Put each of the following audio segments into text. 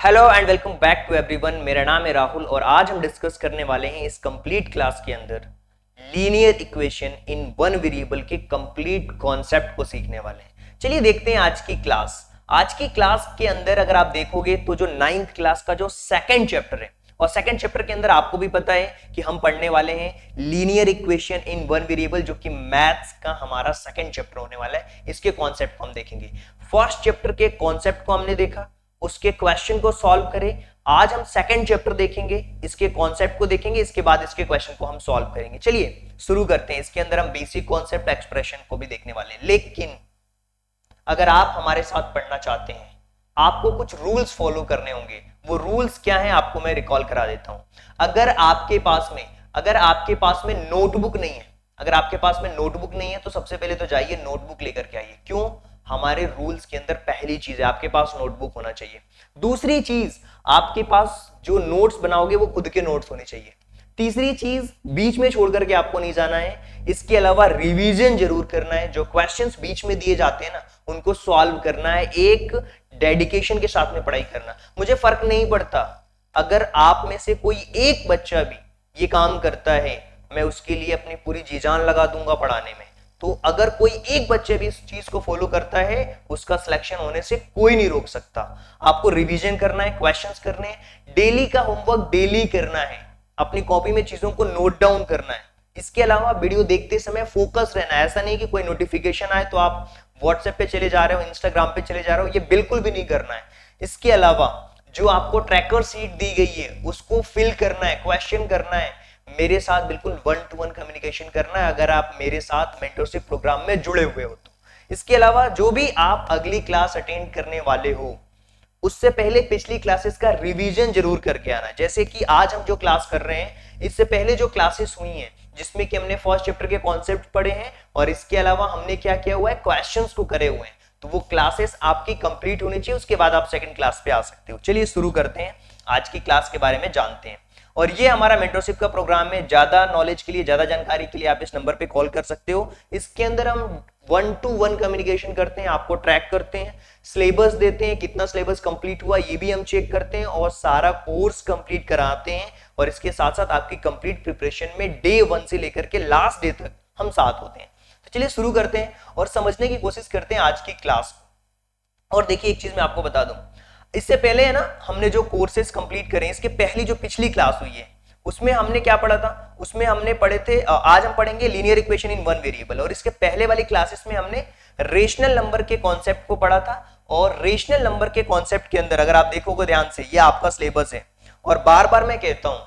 Hello and welcome back to everyone. मेरा नाम है राहुल और आज हम डिस्कस करने वाले हैं इस कंप्लीट क्लास के अंदर linear equation in one variable के कंप्लीट कॉन्सेप्ट को सीखने वाले हैं। चलिए देखते हैं आज की क्लास। आज की क्लास के अंदर अगर आप देखोगे तो जो 9th क्लास का जो सेकंड चैप्टर है, और सेकंड चैप्टर के अंदर आपको भी पता है कि हम पढ़ने वाले हैं linear equation in one variable, जो कि मैथ्स का हमारा सेकंड चैप्टर होने वाला है। इसके कॉन्सेप्ट को हम देखेंगे। फर्स्ट चैप्टर के कॉन्सेप्ट को हमने देखा, उसके क्वेश्चन को सॉल्व करें। आज हम सेकंड चैप्टर देखेंगे, इसके कॉन्सेप्ट को देखेंगे, इसके बाद इसके क्वेश्चन को हम सॉल्व करेंगे। चलिए शुरू करते हैं। इसके अंदर हम बेसिक कॉन्सेप्ट एक्सप्रेशन को भी देखने वाले हैं, लेकिन अगर आप हमारे साथ पढ़ना चाहते हैं आपको कुछ रूल्स फॉलो करने होंगे। वो रूल्स क्या हैं आपको मैं रिकॉल करा देता हूं। अगर आपके पास में नोटबुक नहीं है, तो सबसे पहले तो जाइए नोटबुक लेकर के आइए। क्यों? हमारे रूल्स के अंदर पहली चीज है आपके पास नोटबुक होना चाहिए। दूसरी चीज, आपके पास जो नोट्स बनाओगे वो खुद के नोट्स होने चाहिए। तीसरी चीज, बीच में छोड़ करके आपको नहीं जाना है। इसके अलावा रिवीजन जरूर करना है। जो क्वेश्चंस बीच में दिए जाते हैं ना, उनको सॉल्व करना है, एक डेडिकेशन के साथ में पढ़ाई करना। मुझे फर्क नहीं पड़ता अगर आप में से कोई एक बच्चा भी ये काम करता है, मैं उसके लिए अपनी पूरी जी जान लगा दूंगा पढ़ाने में। तो अगर कोई एक बच्चे भी इस चीज को फॉलो करता है, उसका सिलेक्शन होने से कोई नहीं रोक सकता। आपको रिवीजन करना है, क्वेश्चंस करने हैं, डेली का होमवर्क डेली करना है, अपनी कॉपी में चीजों को नोट डाउन करना है। इसके अलावा वीडियो देखते समय फोकस रहना है। ऐसा नहीं कि कोई नोटिफिकेशन आए तो आप व्हाट्सएप पे चले जा रहे हो, इंस्टाग्राम पे चले जा रहे हो, ये बिल्कुल भी नहीं करना है। इसके अलावा जो आपको ट्रैकर शीट दी गई है उसको फिल करना है, क्वेश्चन करना है, मेरे साथ बिल्कुल 1-to-1 कम्युनिकेशन करना है अगर आप मेरे साथ मेंटरशिप प्रोग्राम में जुड़े हुए हो तो। इसके अलावा जो भी आप अगली क्लास अटेंड करने वाले हो, उससे पहले पिछली क्लासेस का रिवीजन जरूर करके आना। जैसे कि आज हम जो क्लास कर रहे हैं, इससे पहले जो क्लासेस हुई हैं जिसमें कि हमने फर्स्ट चैप्टर के कॉन्सेप्ट पढ़े हैं और इसके अलावा हमने क्या किया हुआ है, क्वेश्चंस को करे हुए हैं, तो वो क्लासेस आपकी कंप्लीट होनी चाहिए। उसके बाद आप सेकंड क्लास पे आ सकते हो। चलिए शुरू करते हैं, आज की क्लास के बारे में जानते हैं। और ये हमारा मेंटरशिप का प्रोग्राम है। ज्यादा नॉलेज के लिए, ज्यादा जानकारी के लिए आप इस नंबर पे कॉल कर सकते हो। इसके अंदर हम 1-to-1 कम्युनिकेशन करते हैं, आपको ट्रैक करते हैं, सिलेबस देते हैं, कितना सिलेबस कंप्लीट हुआ ये भी हम चेक करते हैं और सारा कोर्स कंप्लीट कराते हैं। और इसके साथ साथ आपकी कंप्लीट प्रिपरेशन में डे 1 से लेकर के लास्ट डे तक हम साथ होते हैं। तो चलिए शुरू करते हैं और समझने की कोशिश करते हैं आज की क्लास को। और देखिए एक चीज मैं आपको बता दूं, इससे पहले है ना, हमने जो कोर्सेज कंप्लीट करे, इसके पहली जो पिछली क्लास हुई है उसमें हमने क्या पढ़ा था, उसमें हमने पढ़े थे, आज हम पढ़ेंगे linear equation in one variable. और इसके पहले वाली क्लासेस में हमने रेशनल नंबर के कॉन्सेप्ट को पढ़ा था। और रेशनल नंबर के कॉन्सेप्ट के अंदर अगर आप देखोगे ध्यान से, ये आपका सिलेबस है। और बार बार मैं कहता हूं,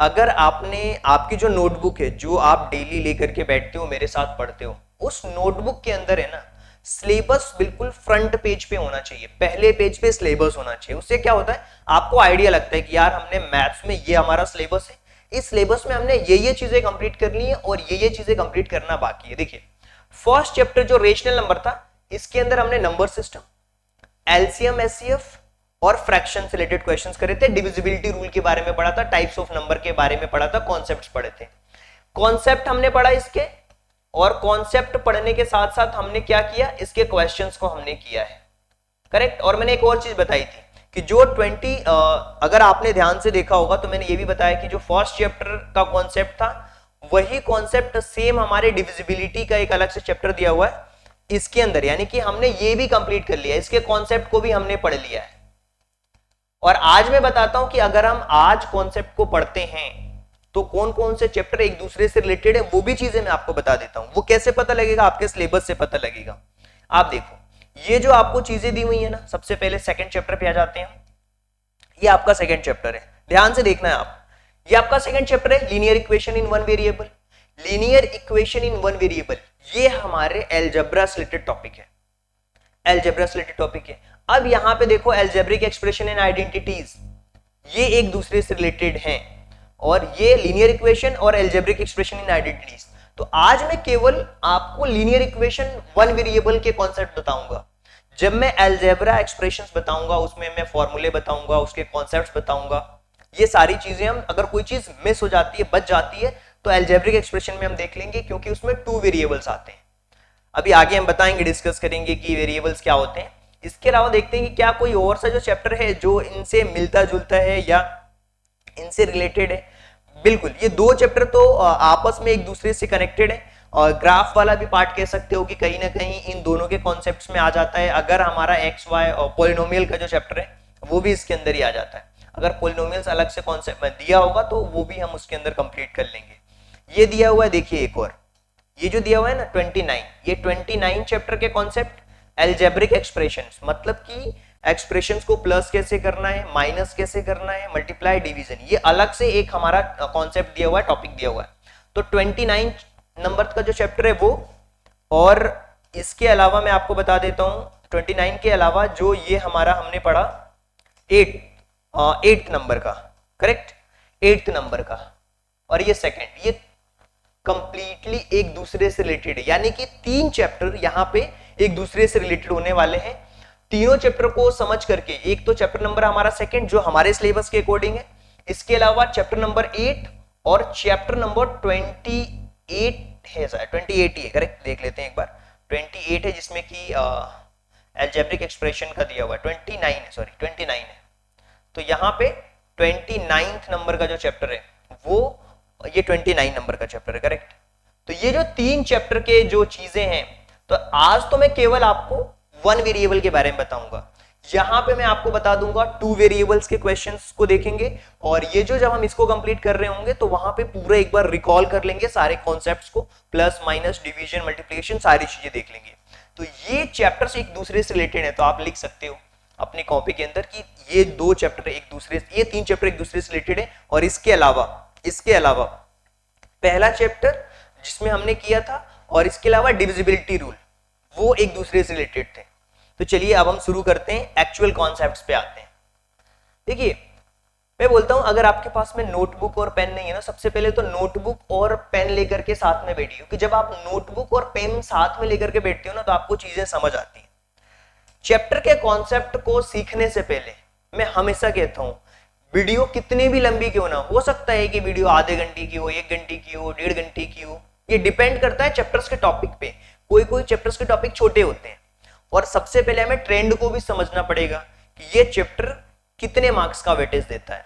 अगर आपकी जो नोटबुक है, जो आप डेली लेकर के बैठते हो, मेरे साथ पढ़ते हो, उस नोटबुक के अंदर है ना, सिलेबस बिल्कुल फ्रंट पेज पे होना चाहिए, पहले पेज पे सिलेबस होना चाहिए। उससे क्या होता है, आपको आइडिया लगता है कि यार हमने मैथ्स में ये हमारा सिलेबस है, इस सिलेबस में हमने ये चीजें कंप्लीट करनी है और ये चीजें कंप्लीट करना बाकी है। देखिए फर्स्ट चैप्टर जो रेशनल नंबर था, इसके अंदर हमने नंबर सिस्टम, एलसीएम, एचसीएफ और फ्रैक्शन से रिलेटेड क्वेश्चंस करे थे, डिविजिबिलिटी रूल के बारे में पढ़ा था, टाइप्स ऑफ नंबर के बारे में पढ़ा था, कॉन्सेप्ट्स पढ़े थे। कॉन्सेप्ट हमने पढ़ा इसके, और कॉन्सेप्ट पढ़ने के साथ साथ हमने क्या किया, इसके क्वेश्चंस को हमने किया है, करेक्ट। और मैंने एक और चीज बताई थी कि जो 20 अगर आपने ध्यान से देखा होगा तो मैंने ये भी बताया कि जो फर्स्ट चैप्टर का कॉन्सेप्ट था, वही कॉन्सेप्ट सेम हमारे डिविजिबिलिटी का एक अलग से चैप्टर दिया हुआ है इसके अंदर, यानी कि हमने ये भी कंप्लीट कर लिया, इसके कॉन्सेप्ट को भी हमने पढ़ लिया है। और आज मैं बताता हूं कि अगर हम आज कॉन्सेप्ट को पढ़ते हैं तो कौन कौन से चैप्टर एक दूसरे से रिलेटेड है, वो भी चीजें मैं आपको बता देता हूं। वो कैसे पता लगेगा, आपके सिलेबस से पता लगेगा। आप देखो, ये जो आपको चीजें दी हुई है ना, सबसे पहले सेकंड चैप्टर पे आ जाते हैं। ये आपका सेकंड चैप्टर है, ध्यान से देखना है आप। ये आपका सेकंड चैप्टर है, linear equation in one variable. Linear equation in one variable ये हमारे अलजेब्रा से रिलेटेड टॉपिक है, अलजेब्रा से रिलेटेड टॉपिक है। अब यहां पे देखो, अलजेब्रिक एक्सप्रेशन एंड आइडेंटिटीज, ये एक दूसरे से रिलेटेड हैं, और ये लीनियर इक्वेशन और अलजेब्रिक एक्सप्रेशन इन आइडेंटिटीज। तो आज मैं केवल आपको लीनियर इक्वेशन वन वेरिएबल के कॉन्सेप्ट बताऊंगा। जब मैं अलजेब्रा एक्सप्रेशंस बताऊंगा, उसमें मैं फॉर्मूले बताऊंगा, उसके कॉन्सेप्ट्स बताऊंगा, ये सारी चीजें हम, अगर कोई चीज मिस हो जाती है, बच जाती है, तो अलजेब्रिक एक्सप्रेशन में हम देख लेंगे, क्योंकि उसमें 2 वेरिएबल्स आते हैं। अभी आगे हम बताएंगे, डिस्कस करेंगे कि वेरिएबल्स क्या होते हैं। इसके अलावा देखते हैं कि क्या कोई और सा जो चैप्टर है जो इनसे मिलता जुलता है या इनसे रिलेटेड है। बिल्कुल, ये दो चैप्टर तो आपस में एक दूसरे से कनेक्टेड है, और ग्राफ वाला भी पार्ट कह सकते हो कि कहीं ना कहीं इन दोनों के कॉन्सेप्ट्स में आ जाता है। अगर हमारा एक्स वाई और पोलिनोमियल का जो चैप्टर है वो भी इसके अंदर ही आ जाता है। अगर पोलिनोमियल्स अलग से कॉन्सेप्ट में दिया होगा तो वो भी हम उसके अंदर कंप्लीट कर लेंगे। ये दिया हुआ है, देखिए एक और, ये जो दिया हुआ है ना 29, ये 29 चैप्टर के कॉन्सेप्ट एल्जेब्रिक एक्सप्रेशंस, मतलब कि एक्सप्रेशंस को प्लस कैसे करना है, माइनस कैसे करना है, मल्टीप्लाई, डिवीजन, ये अलग से एक हमारा कॉन्सेप्ट दिया हुआ है, टॉपिक दिया हुआ है। तो 29 नंबर का जो चैप्टर है वो, और इसके अलावा मैं आपको बता देता हूं 29 के अलावा जो ये हमारा हमने पढ़ा 8th नंबर का, करेक्ट, 8th नंबर का, और ये सेकंड, ये कंप्लीटली एक दूसरे से रिलेटेड है। यानी कि 3 चैप्टर यहाँ पे एक दूसरे से रिलेटेड होने वाले हैं। तीनों चैप्टर को समझ करके, एक तो चैप्टर नंबर हमारा सेकंड जो हमारे सिलेबस के अकॉर्डिंग है, इसके अलावा चैप्टर नंबर 8 और चैप्टर नंबर 28 है, 28 ही है, करेक्ट, देख लेते हैं एक बार, 28 है जिसमें कि अलजेब्रिक एक्सप्रेशन का दिया हुआ है, 29 है, सॉरी 29 है। तो यहाँ पे 29th नंबर का जो चैप्टर है वो, ये 29 नंबर का चैप्टर है, करेक्ट। तो ये जो 3 चैप्टर के जो चीजें हैं, तो आज तो मैं केवल आपको 1 वेरिएबल के बारे में बताऊंगा। यहां पे मैं आपको बता दूंगा 2 वेरिएबल्स के क्वेश्चंस को देखेंगे, और ये जो जब हम इसको कंप्लीट कर रहे होंगे तो वहां पे पूरा एक बार रिकॉल कर लेंगे सारे कॉन्सेप्ट्स को, प्लस माइनस डिवीजन मल्टीप्लिकेशन सारी चीजें देख लेंगे। तो ये चैप्टर्स एक दूसरे से रिलेटेड है, तो आप लिख सकते हो अपनी कॉपी के अंदर कि ये 2 चैप्टर एक दूसरे, ये 3 चैप्टर एक दूसरे से रिलेटेड है। और इसके अलावा पहला चैप्टर जिसमें हमने किया था, और इसके अलावा डिविजिबिलिटी रूल, वो एक दूसरे से रिलेटेड थे। तो चलिए अब हम शुरू करते हैं, एक्चुअल कॉन्सेप्ट्स पे आते हैं। देखिए मैं बोलता हूं, अगर आपके पास में नोटबुक और पेन नहीं है ना, सबसे पहले तो नोटबुक और पेन लेकर के साथ में बैठिए, क्योंकि जब आप नोटबुक और पेन साथ में लेकर के बैठते हो ना तो आपको चीजें समझ आती हैं। चैप्टर के कॉन्सेप्ट को सीखने से पहले मैं हमेशा कहता हूं, वीडियो कितनी भी लंबी क्यों ना हो सकता है कि वीडियो आधे घंटे की हो, 1 घंटे की हो, 1.5 घंटे की हो, ये डिपेंड करता है चैप्टर्स के टॉपिक पे। कोई चैप्टर्स के टॉपिक छोटे होते हैं, और सबसे पहले हमें ट्रेंड को भी समझना पड़ेगा कि ये चैप्टर कितने मार्क्स का वेटेज देता है।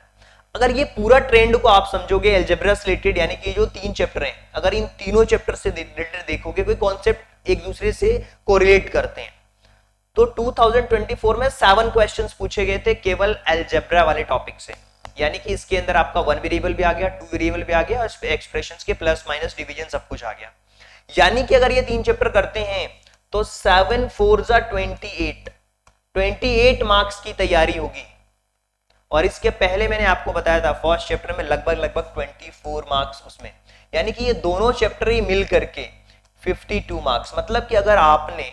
अगर ये पूरा ट्रेंड को आप समझोगे अलजेब्रा से रिलेटेड, यानी कि जो 3 चैप्टर हैं, अगर इन तीनों चैप्टर से रिलेटेड देखोगे कोई कॉन्सेप्ट एक दूसरे से कोरिलेट करते हैं, तो 2024 में 7 क्वेश्चंस पूछे गए थे केवल अलजेब्रा वाले टॉपिक से। यानी कि इसके अंदर आपका 1 वेरिएबल भी आ गया, 2 वेरिएबल भी आ गया, और एक्सप्रेशंस के प्लस माइनस डिवीजन सब कुछ आ गया। यानी कि अगर ये 3 चैप्टर करते हैं तो 7 4 28 मार्क्स की तैयारी होगी। और इसके पहले मैंने आपको बताया था फर्स्ट चैप्टर में लगभग 24 मार्क्स उसमें, यानी कि ये दोनों चैप्टर ही मिल करके 52 मार्क्स। मतलब कि अगर आपने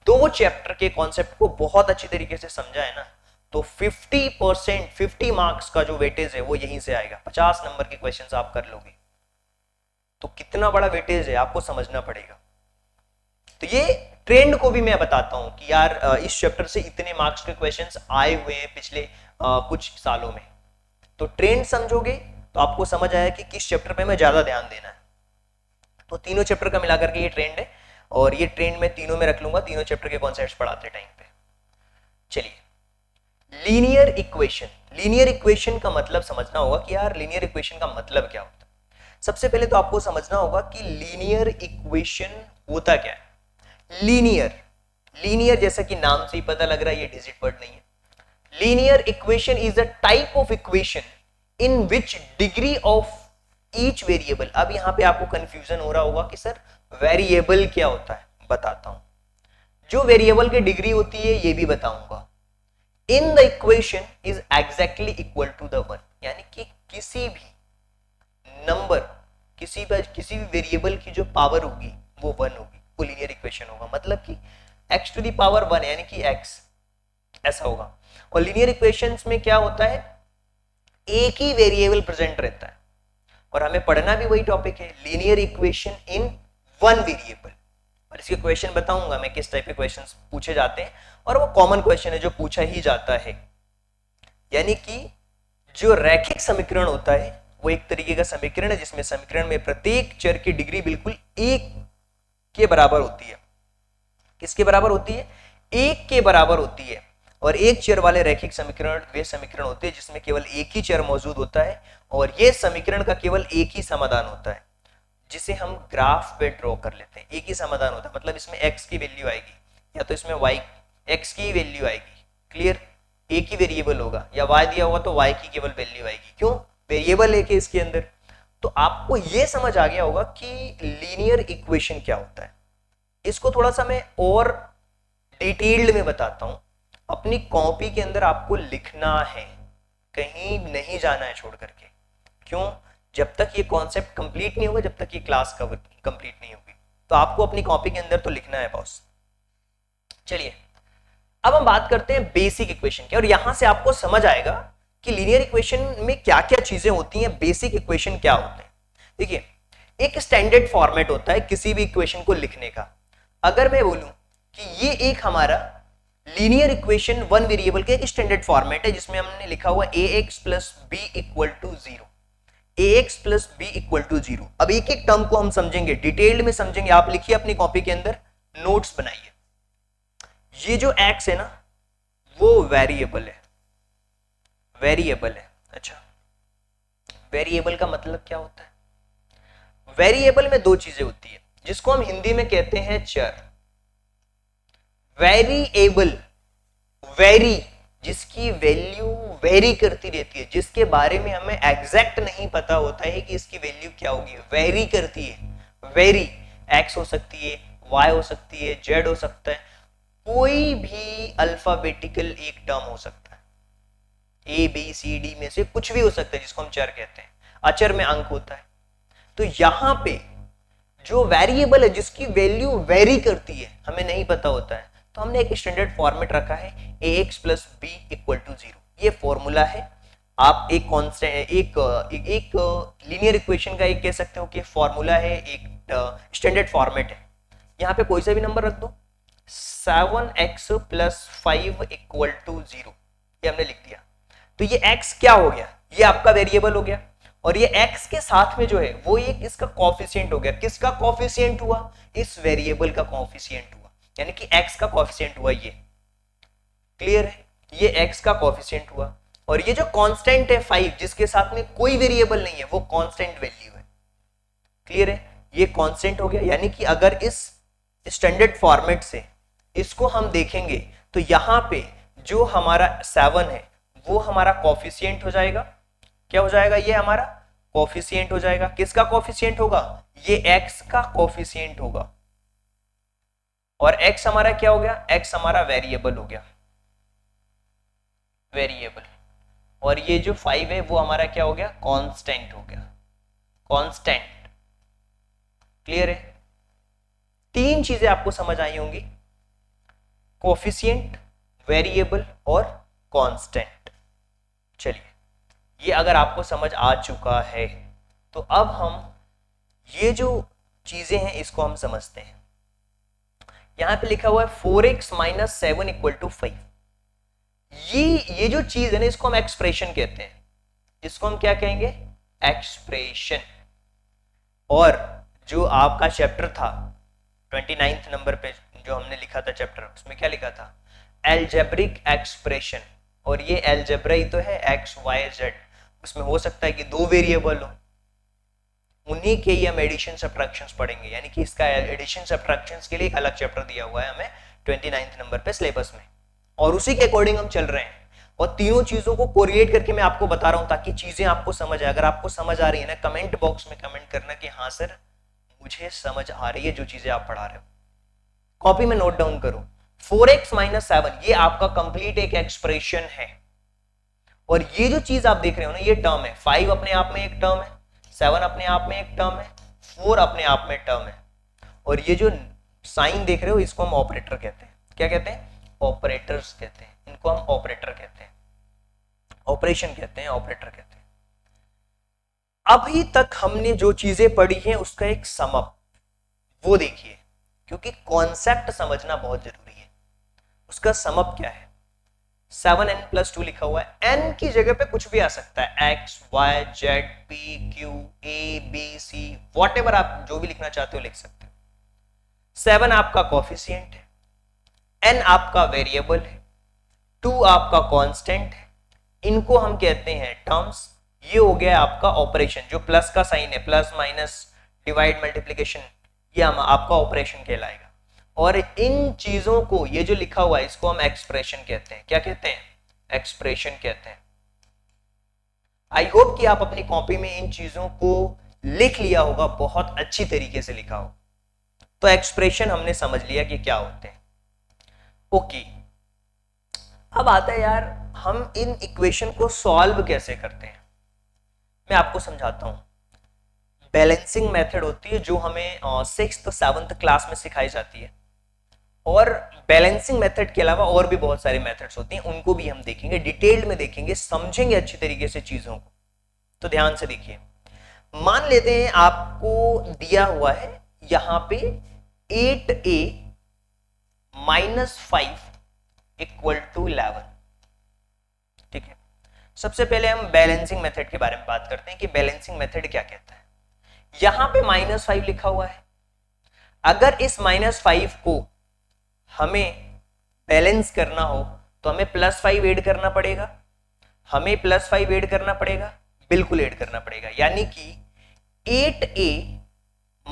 2 चैप्टर के कॉन्सेप्ट को बहुत अच्छी तरीके से समझा है ना, तो 50%, 50 मार्क्स का जो वेटेज है वो यहीं से आएगा। 50 नंबर के क्वेश्चंस आप कर लोगे, तो कितना बड़ा वेटेज है आपको समझना पड़ेगा। तो ये ट्रेंड को भी मैं बताता हूं कि यार इस चैप्टर से इतने मार्क्स के क्वेश्चंस आए हुए हैं पिछले कुछ सालों में। तो ट्रेंड समझोगे तो आपको समझ आया कि किस चैप्टर पे हमें ज्यादा ध्यान देना है। तो तीनों चैप्टर का मिलाकर के ये ट्रेंड है, और ये ट्रेंड मैं तीनों में रख लूंगा, तीनों चैप्टर के कॉन्सेप्ट्स पढ़ाते टाइम पे। चलिए, लीनियर इक्वेशन। लीनियर इक्वेशन का मतलब समझना होगा कि यार लीनियर इक्वेशन का मतलब क्या होता है। सबसे पहले तो आपको समझना होगा कि लीनियर इक्वेशन होता क्या है। लीनियर जैसा कि नाम से ही पता लग रहा है, ये डिजिट वर्ड नहीं है। Linear equation is a type of equation in which degree of each variable. अब यहां पे आपको कंफ्यूजन हो रहा होगा कि सर वेरिएबल क्या होता है, बताता हूं। जो वेरिएबल की डिग्री होती है ये भी बताऊंगा। In the equation is exactly equal to the 1, यानी कि किसी भी नंबर, किसी भी वेरिएबल की जो पावर होगी वो 1 होगी, वो लीनियर इक्वेशन होगा। मतलब कि x टू द पावर 1 यानी कि x, ऐसा होगा। और लीनियर इक्वेशंस में क्या होता है, एक ही वेरिएबल प्रेजेंट रहता है, और हमें पढ़ना भी वही टॉपिक है, लीनियर इक्वेशन इन 1 वेरिएबल। और इसके क्वेश्चन बताऊंगा मैं किस टाइप के क्वेश्चंस पूछे जाते हैं, और वो कॉमन क्वेश्चन है जो पूछा ही जाता है। यानी कि जो रैखिक समीकरण होता है वो एक तरीके का समीकरण है जिसमें समीकरण में प्रत्येक चर की डिग्री बिल्कुल 1 के बराबर होती है। किसके बराबर होती है? एक के बराबर होती है, और एक चर वाले रैखिक समीकरण वे समीकरण होते हैं जिसमें केवल एक ही चर मौजूद होता है और ये समीकरण का केवल एक ही समाधान होता है, जिसे हम ग्राफ पे ड्रॉ कर लेते हैं। एक ही समाधान होता है, मतलब इसमें x की वैल्यू आएगी या तो इसमें y x की वैल्यू आएगी। क्लियर? एक ही वेरिएबल होगा, या y दिया होगा तो y की केवल वैल्यू आएगी। क्यों? वेरिएबल एक है इसके अंदर। तो आपको यह समझ आ गया होगा कि लीनियर इक्वेशन क्या होता है। इसको थोड़ा सा मैं और डिटेल्ड में बताता हूं। अपनी कॉपी के अंदर आपको लिखना है, कहीं नहीं जाना है छोड़ करके। क्यों? जब तक ये कॉन्सेप्ट कंप्लीट नहीं होगा, जब तक ये क्लास कवर कंप्लीट नहीं होगी, तो आपको अपनी कॉपी के अंदर तो लिखना है बॉस। चलिए अब हम बात करते हैं बेसिक इक्वेशन की, और यहां से आपको समझ आएगा कि लीनियर इक्वेशन में क्या क्या चीजें होती हैं, बेसिक इक्वेशन क्या होते हैं। देखिए, एक स्टैंडर्ड फॉर्मेट होता है किसी भी इक्वेशन को लिखने का। अगर मैं बोलूं कि ये एक हमारा लीनियर इक्वेशन वन वेरिएबल का एक स्टैंडर्ड फॉर्मेट है जिसमें हमने लिखा हुआ ax plus b equal to 0, ax plus b equal to 0। अब एक एक टर्म को हम समझेंगे, डिटेल्ड में समझेंगे। आप लिखिए अपनी कॉपी के अंदर, नोट्स बनाइए। ये जो x है ना, वो वेरिएबल है, वेरिएबल है। अच्छा, वेरिएबल का मतलब क्या होता है? वेरिएबल में दो चीजें होती है जिसको हम हिंदी में कहते हैं चर। वेरिएबल, वेरी, जिसकी वैल्यू वेरी करती रहती है, जिसके बारे में हमें एग्जैक्ट नहीं पता होता है कि इसकी वैल्यू क्या होगी, वेरी करती है। वेरी एक्स हो सकती है, वाई हो सकती है, जेड हो सकता है, कोई भी अल्फाबेटिकल एक टर्म हो सकता है, ए बी सी डी में से कुछ भी हो सकता है जिसको हम चर कहते हैं। अचर में अंक होता है। तो यहां पे जो वेरिएबल है जिसकी वैल्यू वेरी करती है, हमें नहीं पता होता है, तो हमने एक स्टैंडर्ड फॉर्मेट रखा है ax plus b equal to 0। ये फॉर्मूला है। आप एक कांस्टेंट एक लीनियर इक्वेशन का एक कह सकते हो कि फॉर्मूला है, एक स्टैंडर्ड फॉर्मेट है। यहाँ पे कोई सा भी नंबर रख दो, 7x प्लस 5 इक्वल टू 0, ये हमने लिख दिया। तो ये x क्या हो गया? ये आपका वेरिएबल हो गया, और ये x के साथ में जो है वो एक इसका कोफिशिएंट हो गया। किसका कोफिशिएंट हुआ? इस वेरिएबल का कोफिशिएंट हुआ, यानी कि x का कोफिशिएंट हुआ ये। क्लियर है? ये x का कोफिशिएंट हुआ, और ये जो कांस्टेंट है 5, जिसके साथ में कोई वेरिएबल नहीं है, वो कांस्टेंट वैल्यू है। क्लियर है? ये कांस्टेंट हो गया, यानी कि अगर इस स्टैंडर्ड फॉर्मेट से इसको हम देखेंगे तो यहां पे जो हमारा 7 है वो हमारा कोफिशिएंट हो जाएगा। क्या हो जाएगा? ये हमारा कोफिशिएंट हो जाएगा। किसका कोफिशिएंट होगा? ये x का कोफिशिएंट होगा। और x हमारा क्या हो गया? x हमारा वेरिएबल हो गया, वेरिएबल। और ये जो 5 है वो हमारा क्या हो गया? कांस्टेंट हो गया, कांस्टेंट। क्लियर है? तीन चीजें आपको समझ आई होंगी, कोफिशिएंट, वेरिएबल और कांस्टेंट। चलिए, ये अगर आपको समझ आ चुका है तो अब हम ये जो चीजें हैं इसको हम समझते हैं। यहां पे लिखा हुआ है 4x माइनस 7 इक्वल टू 5। ये जो चीज है ना, इसको हम एक्सप्रेशन कहते हैं। इसको हम क्या कहेंगे? एक्सप्रेशन। और जो आपका चैप्टर था 29 नंबर पे जो हमने लिखा था चैप्टर, उसमें क्या लिखा था? Algebraic expression. और ये एल्जेब्रा ही तो है, एक्स वाई जेड। उसमें हो सकता है कि दो वेरिएबल हो, उन्हीं के ही हम एडिशन सब्ट्रैक्शंस पढ़ेंगे। यानी कि इसका एडिशन सब्ट्रैक्शंस के लिए एक अलग चैप्टर दिया हुआ है हमें 29 नंबर पे सिलेबस में, और उसी के अकॉर्डिंग हम चल रहे हैं। और तीनों चीजों को कोरिलेट करके मैं आपको बता रहा हूं ताकि चीजें आपको समझ आए। अगर आपको समझ आ रही है ना, कमेंट बॉक्स में कमेंट करना कि हाँ सर मुझे समझ आ रही है जो चीजें आप पढ़ा रहे हो। कॉपी में नोट डाउन करो, 4x माइनस 7 ये आपका कंप्लीट एक एक्सप्रेशन है। और ये जो चीज आप देख रहे हो ना, ये टर्म है। 5 अपने आप में एक टर्म है, 7 अपने आप में एक टर्म है, 4 अपने आप में टर्म है। और ये जो साइन देख रहे हो इसको हम ऑपरेटर कहते हैं। क्या कहते हैं? ऑपरेटर्स कहते हैं। इनको हम ऑपरेटर कहते हैं, ऑपरेशन कहते हैं, ऑपरेटर कहते हैं। अभी तक हमने जो चीजें पढ़ी हैं उसका एक समअप वो देखिए, क्योंकि कॉन्सेप्ट समझना बहुत जरूरी है। उसका समअप क्या है? 7n प्लस 2 लिखा हुआ है। n की जगह पे कुछ भी आ सकता है, x, y, z, p, q, a, b, c, whatever आप जो भी लिखना चाहते हो लिख सकते हो। 7 आपका कोफिशिएंट है, n आपका वेरिएबल है, 2 आपका कांस्टेंट है, इनको हम कहते हैं टर्म्स। ये हो गया आपका ऑपरेशन, जो प्लस का साइन है, प्लस माइनस डिवाइड मल्टीप्लीकेशन, ये हम आपका ऑपरेशन कहलाएगा। और इन चीजों को, ये जो लिखा हुआ है, इसको हम एक्सप्रेशन कहते हैं। क्या कहते हैं? एक्सप्रेशन कहते हैं। आई होप कि आप अपनी कॉपी में इन चीजों को लिख लिया होगा, बहुत अच्छी तरीके से लिखा हो। तो एक्सप्रेशन हमने समझ लिया कि क्या होते हैं। ओके, अब आता है यार, हम इन इक्वेशन को सॉल्व कैसे करते हैं। मैं आपको समझाता हूं। बैलेंसिंग मेथड होती है जो हमें 6th 7th क्लास में सिखाई जाती है, और बैलेंसिंग मेथड के अलावा और भी बहुत सारे मेथड्स होती हैं, उनको भी हम देखेंगे, डिटेल्ड में देखेंगे, समझेंगे अच्छी तरीके से चीजों को। तो ध्यान से देखिए, मान लेते हैं आपको दिया हुआ है यहां पे 8a - 5 = 11। ठीक है, सबसे पहले हम बैलेंसिंग मेथड के बारे में बात करते हैं कि बैलेंसिंग मेथड क्या कहता है। यहां पे -5 लिखा हुआ है, अगर इस -5 को हमें बैलेंस करना हो तो हमें +5 ऐड करना पड़ेगा। हमें +5 ऐड करना पड़ेगा, बिल्कुल ऐड करना पड़ेगा। यानी कि 8a -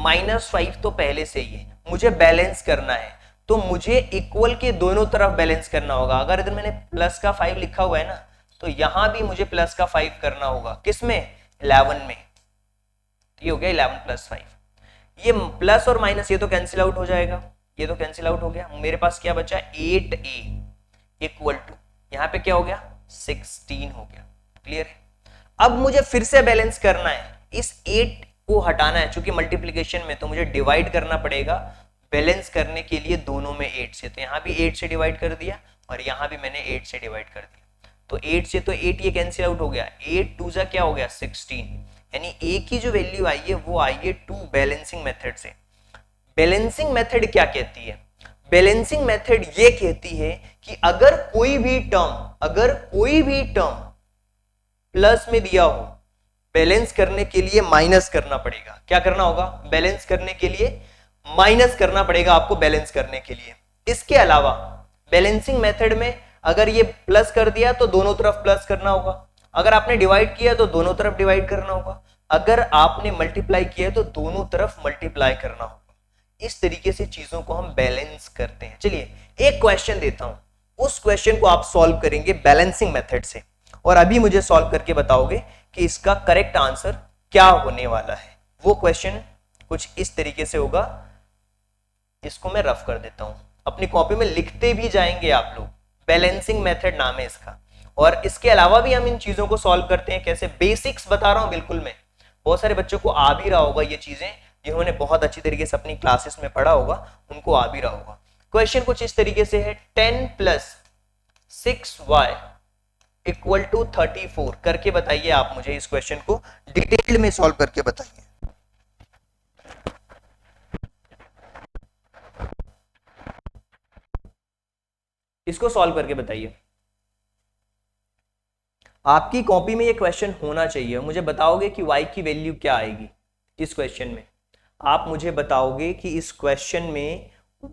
5 तो पहले से ही है, मुझे बैलेंस करना है तो मुझे इक्वल के दोनों तरफ बैलेंस करना होगा। अगर इधर मैंने प्लस का 5 लिखा हुआ है ना, तो यहां भी मुझे प्लस का 5 करना होगा। किसमें? 11 में। ये हो गया 11 + 5। ये प्लस और माइनस ये तो कैंसिल आउट हो जाएगा, ये तो कैंसिल आउट हो गया। मेरे पास क्या बचा? 8a = यहां पे क्या हो गया? 16 हो गया। क्लियर है? अब मुझे फिर से बैलेंस करना है, इस 8 को हटाना है, चूंकि मल्टीप्लीकेशन में तो मुझे डिवाइड करना पड़ेगा बैलेंस करने के लिए दोनों में 8 से। तो यहां भी 8 से डिवाइड कर दिया और यहां भी मैंने 8 से डिवाइड कर दिया। तो 8 से तो 8 ये कैंसिल आउट हो गया, 8 2 जा क्या हो गया? 16। यानी a की जो वैल्यू आई है वो आई है 2 बैलेंसिंग मेथड से। बैलेंसिंग मेथड क्या कहती है? बैलेंसिंग मेथड ये कहती है कि अगर कोई भी टर्म प्लस में दिया हो, बैलेंस करने के लिए माइनस करना पड़ेगा। क्या करना होगा? बैलेंस करने के लिए माइनस करना पड़ेगा आपको, बैलेंस करने के लिए। इसके अलावा बैलेंसिंग मेथड में अगर ये प्लस कर दिया तो दोनों तरफ प्लस करना होगा, अगर आपने डिवाइड किया तो दोनों तरफ डिवाइड करना होगा, अगर आपने मल्टीप्लाई किया तो दोनों तरफ मल्टीप्लाई करना होगा। इस तरीके से चीजों को हम बैलेंस करते हैं। चलिए एक क्वेश्चन देता हूं, उस क्वेश्चन को आप सॉल्व करेंगे बैलेंसिंग मेथड से, और अभी मुझे सॉल्व करके बताओगे कि इसका करेक्ट आंसर क्या होने वाला है। वो क्वेश्चन कुछ इस तरीके से होगा, इसको मैं रफ कर देता हूं, अपनी कॉपी में लिखते भी जाएंगे आप लोग। बैलेंसिंग मेथड नाम है इसका, और इसके अलावा भी हम इन चीजों को सॉल्व करते हैं। कैसे? बेसिक्स बता रहा हूं बिल्कुल मैं, बहुत सारे बच्चों को आ भी रहा होगा ये चीजें, जिन्होंने बहुत अच्छी तरीके से अपनी क्लासेस में पढ़ा होगा उनको आ भी रहा होगा। क्वेश्चन कुछ इस तरीके से है, 10 + 6y = 34 करके बताइए आप मुझे। इस क्वेश्चन को डिटेल में सॉल्व करके बताइए। इसको सॉल्व करके बताइए। आपकी कॉपी में ये क्वेश्चन होना चाहिए। मुझे बताओगे कि y की वैल्यू क्या आएगी इस क्वेश्चन में। आप मुझे बताओगे कि इस क्वेश्चन में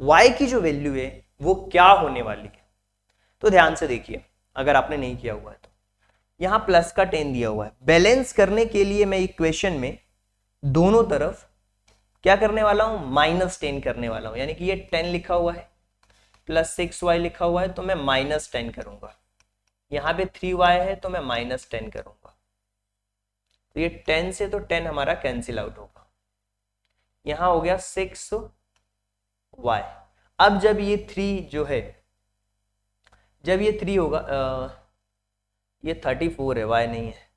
y की जो वैल्यू है वो क्या होने वाली है। तो ध्यान से देखिए, अगर आपने नहीं किया हुआ है तो यहां प्लस का 10 दिया हुआ है। बैलेंस करने के लिए मैं इक्वेशन में दोनों तरफ क्या करने वाला हूं? -10 करने वाला हूं। यानी कि ये 10 लिखा हुआ है, +6y लिखा हुआ है, तो मैं -10 करूंगा। यहां पे 3y है तो मैं -10 करूंगा। तो ये 10 से तो 10 हमारा कैंसिल आउट होगा। यहां हो गया 6y। अब जब ये 3 जो है, जब ये 3 होगा, ये 34 है, y नहीं है,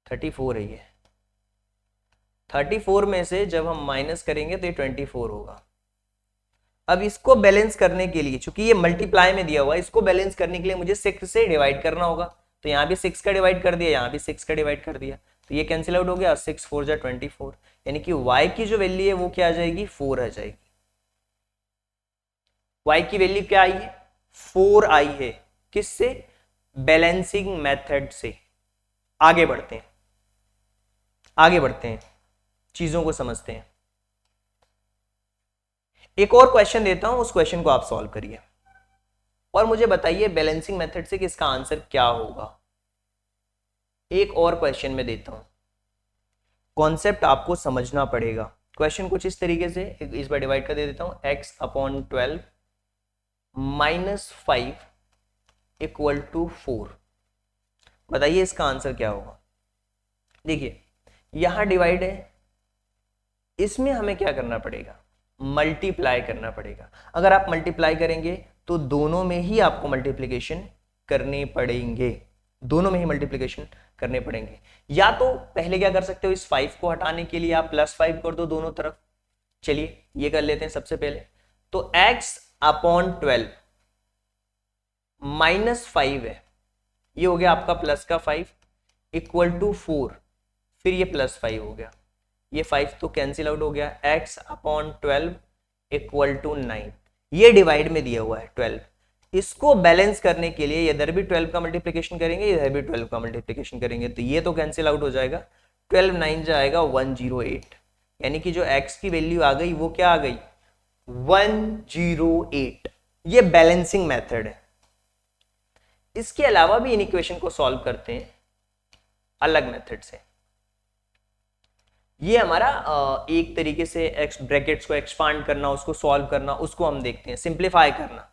34 है ये। 34 में से जब हम माइनस करेंगे तो ये 24 होगा। अब इसको बैलेंस करने के लिए, चूंकि ये मल्टीप्लाई में दिया हुआ है, इसको बैलेंस करने के लिए मुझे 6 से डिवाइड करना होगा। तो यहाँ भी 6 का डिवाइड कर दिया, यहाँ भी 6 का डिवाइड कर दिया, तो ये कैंसिल आउट हो गया। 6 4 जा 24, यानी कि y की जो वैल्यू है वो क्या आ जाएगी? 4 आ जाएगी। y की वैल्यू क्या आई है? 4 आई है। किससे? बैलेंसिंग मेथड से। आगे बढ़ते हैं, आगे बढ़ते हैं, चीजों को समझते हैं। एक और क्वेश्चन देता हूं, उस क्वेश्चन को आप सॉल्व करिए और मुझे बताइए बैलेंसिंग मेथड से कि इसका आंसर क्या होगा। एक और क्वेश्चन में देता हूं, कॉन्सेप्ट आपको समझना पड़ेगा। क्वेश्चन कुछ इस तरीके से, इस बार डिवाइड कर दे देता हूं, x/12 -5 = 4। बताइए इसका आंसर क्या होगा। देखिए यहां डिवाइड है, इसमें हमें क्या करना पड़ेगा, मल्टीप्लाई करना पड़ेगा। अगर आप मल्टीप्लाई करेंगे तो दोनों में ही आपको मल्टीप्लीकेशन करने पड़ेंगे, दोनों में ही मल्टीप्लीकेशन करने पड़ेंगे। या तो पहले क्या कर सकते हो, इस 5 को हटाने के लिए आप +5 कर दो दोनों तरफ। चलिए ये कर लेते हैं सबसे पहले। तो x/12 -5 है, ये हो गया आपका प्लस का 5 = 4, फिर ये +5 हो गया, ये 5 तो कैंसिल आउट हो गया, x/12 = 9। ये डिवाइड में दिया हुआ है 12। इसको बैलेंस करने के लिए इधर भी 12 का मल्टीप्लिकेशन करेंगे, इधर भी 12 का मल्टीप्लिकेशन करेंगे, तो ये तो कैंसिल आउट हो जाएगा। 12 9 जाएगा 108, यानी कि जो x की वैल्यू आ गई वो क्या आ गई, 108। ये बैलेंसिंग मेथड है। इसके अलावा भी इन इक्वेशन को सॉल्व करते हैं अलग मेथड से। ये हमारा एक तरीके से एक्स ब्रैकेट्स को एक्सपांड करना, उसको सॉल्व करना, उसको हम देखते हैं सिंप्लीफाई करना,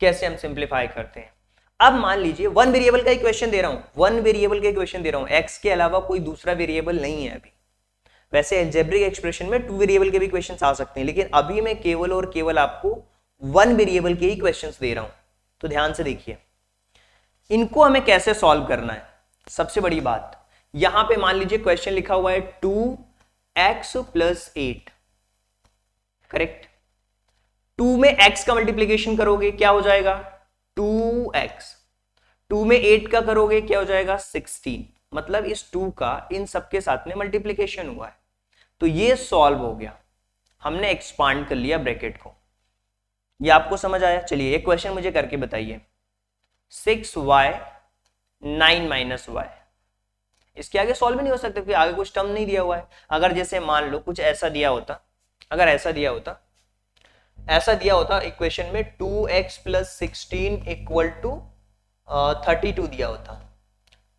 कैसे हम सिंप्लीफाई करते हैं। अब मान लीजिए वन वेरिएबल का इक्वेशन दे रहा हूं, वन वेरिएबल का इक्वेशन दे रहा हूं, एक्स के अलावा कोई दूसरा वेरिएबल नहीं है अभी। वैसे अलजेब्रिक एक्सप्रेशन में 2 वेरिएबल के भी क्वेश्चंस आ सकते हैं, लेकिन अभी मैं केवल और केवल आपको 1 वेरिएबल के ही क्वेश्चंस दे रहा हूं। तो ध्यान से देखिए इनको हमें कैसे सॉल्व करना है। सबसे बड़ी बात, यहां पे मान लीजिए क्वेश्चन लिखा हुआ है 2x + 8, करेक्ट। 2 में x का मल्टीप्लीकेशन करोगे क्या हो जाएगा, 2x। 2 में 8 का करोगे क्या हो जाएगा, 16। मतलब इस 2 का इन सबके साथ में मल्टीप्लीकेशन हुआ है, तो ये सॉल्व हो गया, हमने एक्सपांड कर लिया ब्रैकेट को। ये आपको समझ आया। चलिए एक क्वेश्चन मुझे करके बताइए, 6y 9 - y, इसके आगे सॉल्व नहीं हो सकता क्योंकि आगे कुछ टर्म नहीं दिया हुआ है। अगर जैसे मान लो कुछ ऐसा दिया होता, अगर ऐसा दिया होता इक्वेशन में 2x + 16 = 32 दिया होता,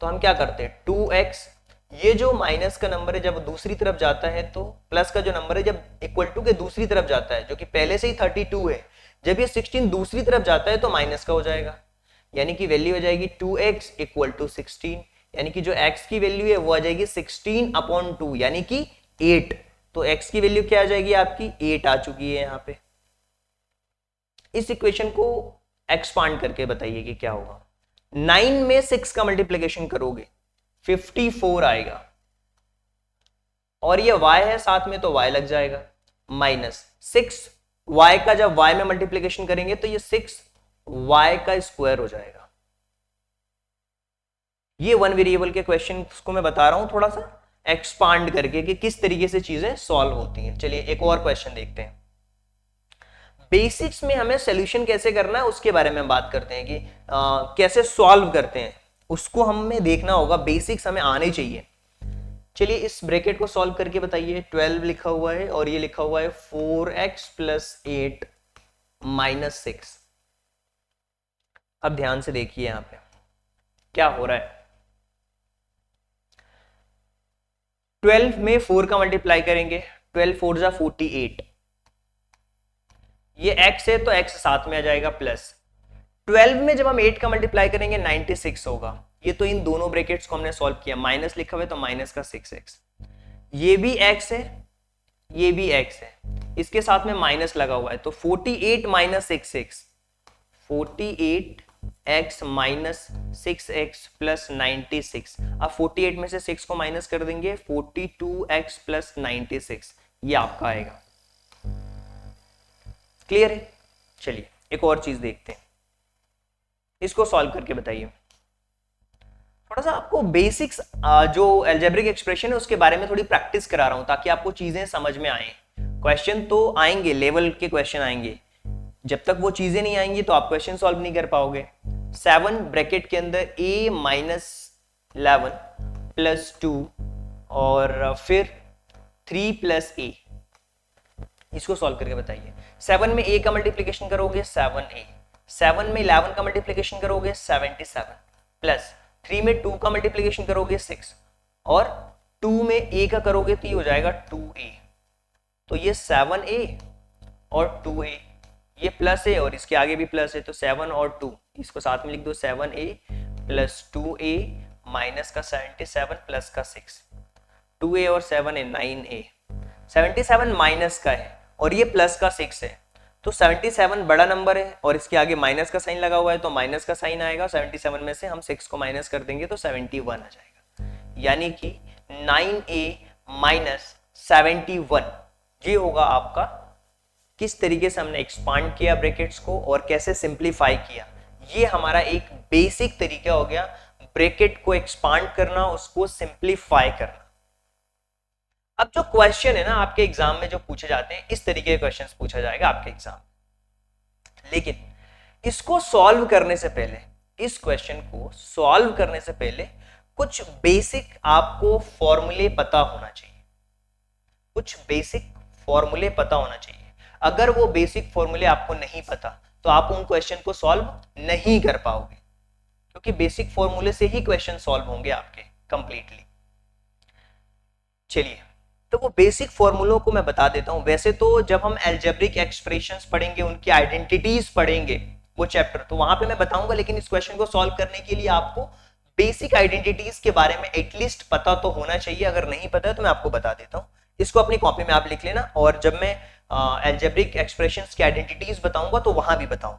तो हम क्या करते हैं, 2x, ये जो माइनस का नंबर है जब दूसरी तरफ जाता है, तो प्लस का जो नंबर है जब = के दूसरी तरफ जाता है, जो कि पहले से ही 32 है, जब ये 16 दूसरी तरफ जाता है तो माइनस का हो जाएगा, यानी कि वैल्यू हो जाएगी 2x = 16, यानी कि जो x की वैल्यू है वो आ जाएगी 16/2 यानी कि 8। तो x की वैल्यू क्या आ जाएगी आपकी, 8 आ चुकी है यहां पे। इस इक्वेशन को एक्सपांड करके बताइए कि क्या होगा। 9 में 6 का मल्टीप्लिकेशन करोगे 54 आएगा, और ये y है साथ में तो y लग जाएगा, -6 y का जब y में मल्टीप्लिकेशन करेंगे तो ये 6y का स्क्वायर हो जाएगा। ये 1 वेरिएबल के क्वेश्चन को मैं बता रहा हूं थोड़ा सा एक्सपांड करके कि किस तरीके से चीजें सॉल्व होती हैं। चलिए एक और क्वेश्चन देखते हैं। बेसिक्स में हमें सॉल्यूशन कैसे करना है उसके बारे में बात करते हैं कि कैसे सॉल्व करते हैं, उसको हमें देखना होगा, बेसिक्स हमें आने चाहिए। चलिए इस ब्रैकेट को सॉल्व करके बताइए। 12 लिखा हुआ है और ये लिखा हुआ है 4x + 8 - 6। अब ध्यान से देखिए यहां पे क्या हो रहा है। 12 में 4 का मल्टीप्लाई करेंगे, 12 4 जा 48, ये x है तो x साथ में आ जाएगा प्लस। 12 में जब हम 8 का मल्टीप्लाई करेंगे 96 होगा। ये तो इन दोनों ब्रैकेट्स को हमने सॉल्व किया, माइनस लिखा हुआ है तो माइनस का 6x, ये भी x है ये भी x है, इसके साथ में माइनस लगा हुआ है, तो 48 - 6x, 48x - 6x + 96। अब 48 में से 6 को माइनस कर देंगे, 42x + 96, ये आपका आएगा। क्लियर है। चलिए एक और चीज देखते हैं, इसको सॉल्व करके बताइए। थोड़ा सा आपको बेसिक्स जो अलजेब्रिक एक्सप्रेशन है उसके बारे में थोड़ी प्रैक्टिस करा रहा हूं ताकि आपको चीजें समझ में आए। क्वेश्चन तो आएंगे, लेवल के क्वेश्चन आएंगे, जब तक वो चीजें नहीं आएंगी तो आप क्वेश्चन सॉल्व नहीं कर पाओगे। 7 ब्रैकेट के अंदर a - 11 + 2 और फिर 3 + a, इसको सॉल्व करके बताइए। 7 में a का मल्टीप्लीकेशन करोगे 7a, 7 में 11 का मल्टीप्लीकेशन करोगे 77, प्लस 3 में 2 का मल्टीप्लीकेशन करोगे 6, और 2 में a का करोगे तो ये हो जाएगा 2a। तो ये 7a और 2a, ये प्लस है और इसके आगे भी प्लस है, तो 7 और 2 इसको साथ में लिख दो, 7a प्लस 2a माइनस का 77 प्लस का 6, 2a और 7a 9a, 77 माइनस का है और ये प्लस का 6 है, तो 77 बड़ा नंबर है और इसके आगे माइनस का साइन लगा हुआ है तो माइनस का साइन आएगा, 77 में से हम 6 को माइनस कर देंगे तो 71 आ जाएगा, यानी कि 9a माइनस 71, ये होगा आपका। किस तरीके से हमने एक्सपांड किया ब्रैकेट्स को और कैसे सिंप्लीफाई किया, ये हमारा एक बेसिक तरीका हो गया ब्रैकेट को एक्सपांड करना, उसको सिंप्लीफाई करना। अब जो क्वेश्चन है ना आपके एग्जाम में जो पूछे जाते हैं, इस तरीके के क्वेश्चंस पूछा जाएगा आपके एग्जाम, लेकिन इसको सॉल्व करने से पहले, इस क्वेश्चन को सॉल्व करने से पहले कुछ बेसिक आपको फॉर्मूले पता होना चाहिए, कुछ बेसिक फॉर्मूले पता होना चाहिए। अगर वो बेसिक फॉर्मूले आपको नहीं पता तो आप उन क्वेश्चन को सॉल्व नहीं कर पाओगे, क्योंकि बेसिक फॉर्मूले से ही क्वेश्चन सॉल्व होंगे आपके कंप्लीटली। चलिए, तो वो बेसिक फॉर्मूलों को मैं बता देता हूं। वैसे तो जब हम एल्जेब्रिक एक्सप्रेशंस पढ़ेंगे, उनकी आइडेंटिटीज पढ़ेंगे वो चैप्टर, तो वहां पे मैं बताऊंगा, लेकिन इस क्वेश्चन को सॉल्व करने के लिए आपको बेसिक आइडेंटिटीज के बारे में एटलीस्ट पता तो होना चाहिए। अगर नहीं पता है तो मैं आपको बता देता हूं, इसको अपनी कॉपी में आप लिख लेना, और जब मैं एल्जेब्रिक एक्सप्रेशंस की आइडेंटिटीज बताऊंगा तो वहां भी बताऊं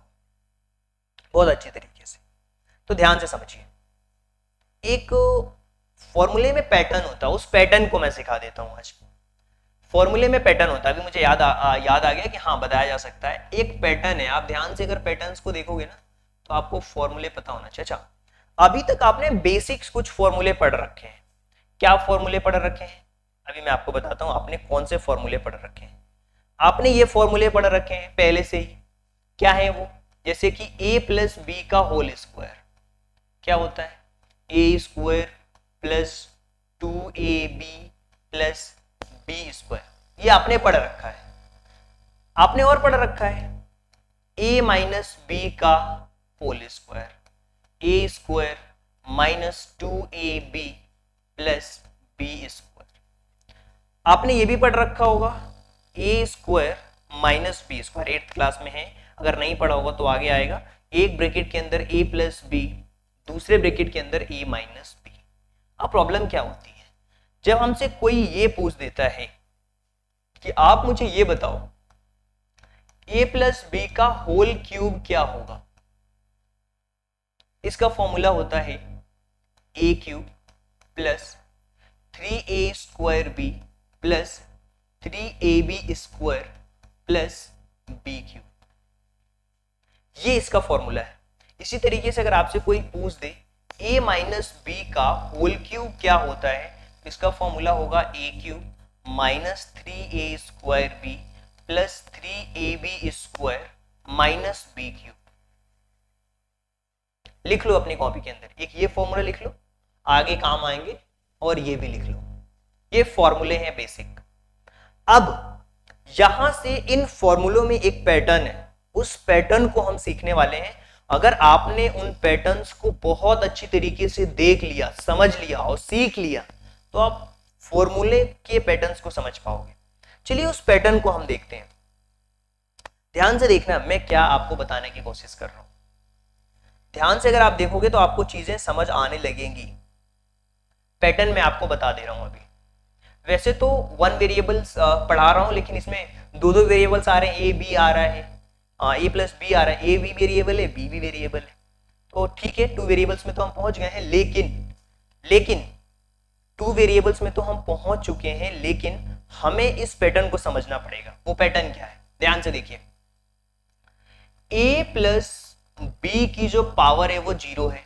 बहुत अच्छे तरीके से। तो ध्यान से समझिए, एक फॉर्मूले में पैटर्न होता है, उस पैटर्न को मैं सिखा देता हूं आज। फॉर्मूले में पैटर्न होता है, अभी मुझे याद आ गया कि हाँ बताया जा सकता है। एक पैटर्न है, आप ध्यान से अगर पैटर्न्स को देखोगे ना तो आपको फॉर्मूले पता होना चाहिए। अच्छा, अभी तक आपने बेसिक्स कुछ फॉर्मूले पढ़ रखे हैं। क्या फॉर्मूले पढ़ रखे हैं अभी मैं आपको बताता हूं, आपने कौन से फॉर्मूले पढ़ रखे हैं। आपने ये फॉर्मूले पढ़ रखे हैं पहले से ही। क्या है वो? जैसे कि a प्लस बी का होल स्क्वायर क्या होता है, a square plus 2ab plus b square, ये आपने पढ़ रखा है। आपने और पढ़ रखा है a माइनस बी का whole square, a square minus 2ab plus b square. आपने ये भी पढ़ रखा होगा a square minus b square, 8th class में है, अगर नहीं पढ़ा होगा तो आगे आएगा। एक ब्रैकेट के अंदर a प्लस बी, दूसरे ब्रैकेट के अंदर a माइनस बी। अब प्रॉब्लम क्या होती है, जब हमसे कोई ये पूछ देता है कि आप मुझे ये बताओ a प्लस बी का होल क्यूब क्या होगा। इसका फॉर्मूला होता है a cube plus 3a square b plus 3ab square plus b cube, ये इसका फॉर्मूला है। इसी तरीके से अगर आपसे कोई पूछ दे a माइनस बी का होल क्यूब क्या होता है, इसका फॉर्मूला होगा a cube minus 3a square b plus 3ab square minus b cube. लिख लो अपनी कॉपी के अंदर, एक ये फॉर्मूला लिख लो, आगे काम आएंगे, और ये भी लिख लो। ये फॉर्मूले हैं बेसिक। अब यहां से इन फॉर्मूलों में एक पैटर्न है, उस पैटर्न को हम सीखने वाले हैं। अगर आपने उन पैटर्न्स को बहुत अच्छी तरीके से देख लिया, समझ लिया और सीख लिया तो आप फॉर्मूले के पैटर्न्स को समझ पाओगे। चलिए उस पैटर्न को हम देखते हैं। ध्यान से देखना मैं क्या आपको बताने की कोशिश कर रहा हूं। ध्यान से अगर आप देखोगे तो आपको चीजें समझ आने लगेंगी। पैटर्न मैं आपको बता दे रहा हूं अभी। वैसे तो 1 वेरिएबल्स पढ़ा रहा हूं, लेकिन इसमें दो वेरिएबल्स आ रहे हैं, ए बी आ रहा है, ए प्लस बी आ रहा है, ए भी वेरिएबल है, बी भी वेरिएबल है, तो ठीक है 2 वेरिएबल्स में तो हम पहुंच गए हैं। लेकिन 2 वेरिएबल्स में तो हम पहुंच चुके हैं, लेकिन हमें इस पैटर्न को समझना पड़ेगा। वो पैटर्न क्या है, ध्यान से देखिए। a प्लस बी की जो पावर है वो 0 है,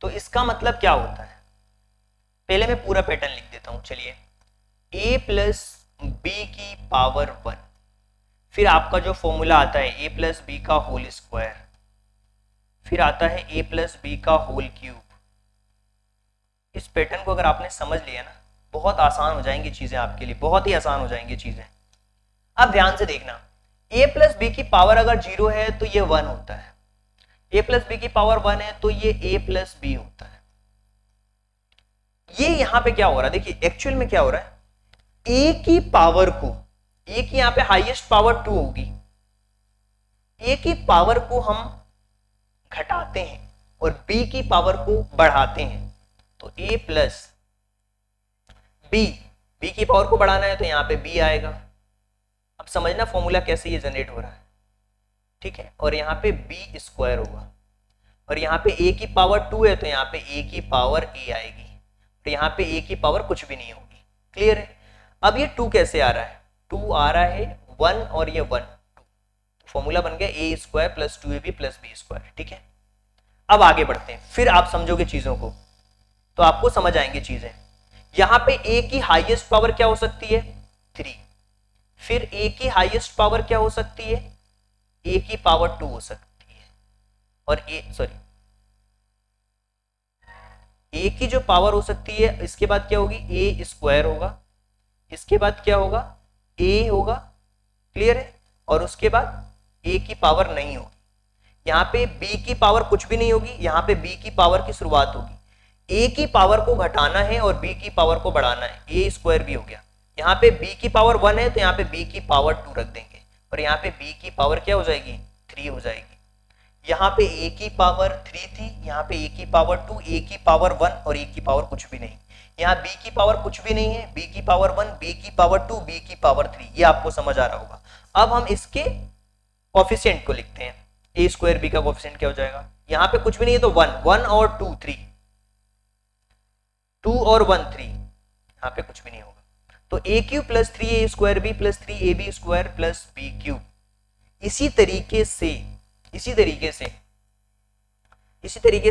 तो इसका मतलब क्या होता है, पहले मैं पूरा पैटर्न लिख देता हूं। चलिए, a प्लस बी की पावर 1, फिर आपका जो फॉर्मूला आता है a प्लस बी का होल स्क्वायर, फिर आता है a प्लस बी का होल क्यूब। इस पैटर्न को अगर आपने समझ लिया ना, बहुत आसान हो जाएंगी चीजें आपके लिए, बहुत ही आसान हो जाएंगी चीजें। अब ध्यान से देखना, a प्लस बी की पावर अगर 0 है तो ये 1 होता है, a प्लस बी की पावर 1 है तो ये a प्लस बी होता है। ये यहां पे क्या हो रहा है, देखिए एक्चुअल में क्या हो रहा है, a की पावर को, a की यहां पे हाईएस्ट पावर 2 होगी, a की पावर को हम घटाते हैं और b की पावर को बढ़ाते हैं, तो a प्लस b, b की पावर को बढ़ाना है तो यहां पे b आएगा। अब समझना फॉर्मूला कैसे ये जनरेट हो रहा है, ठीक है। और यहाँ पे b स्क्वायर होगा और यहाँ पे a की पावर 2 है तो यहाँ पे a की पावर a आएगी, तो यहाँ पे a की पावर कुछ भी नहीं होगी। क्लियर है। अब ये 2 कैसे आ रहा है, 2 आ रहा है 1 और ये 1, फॉर्मूला बन गया a square plus 2ab plus b square, ठीक है। अब आगे बढ़ते हैं, फिर आप समझोगे चीजों को तो आपको समझ आएंगे चीजें। यहां पे a की हाईएस्ट पावर क्या हो सकती है, 3, फिर a की हाईएस्ट पावर क्या हो सकती है, a की पावर 2 हो सकती है, और a की जो पावर हो सकती है इसके बाद क्या होगी, a स्क्वायर होगा, इसके बाद क्या होगा, a होगा। क्लियर है। और उसके बाद a की पावर नहीं होगी, यहाँ पे b की पावर कुछ भी नहीं होगी, यहाँ पे b की पावर की शुरुआत होगी। a की पावर को घटाना है और b की पावर को बढ़ाना है, a स्क्वायर भी हो गया। यहाँ पे b की पावर 1 है तो यहाँ पे b की पावर 2 रख देंगे और यहाँ पे b की पावर क्या हो जाएगी, 3 हो जाएगी। यहाँ पे a की पावर 3 थी, यहाँ पे a की पावर 2, a की पावर 1 और a की पावर कुछ भी नहीं। यहाँ b की पावर कुछ भी नहीं है, b की पावर 1, b की पावर 2, b की पावर 3। ये आपको समझ आ रहा होगा। अब हम इसके कोफिशिएंट को लिखते हैं, a स्क्वायर b का कोफिशिएंट क्या हो जाएगा, यहाँ पे कुछ भी नहीं है तो 1, 1 और 2 3, 2 और 1 3, यहाँ पे कुछ भी नहीं होगा। तो a cube plus 3a square b plus 3ab square plus b cube. इसी तरीके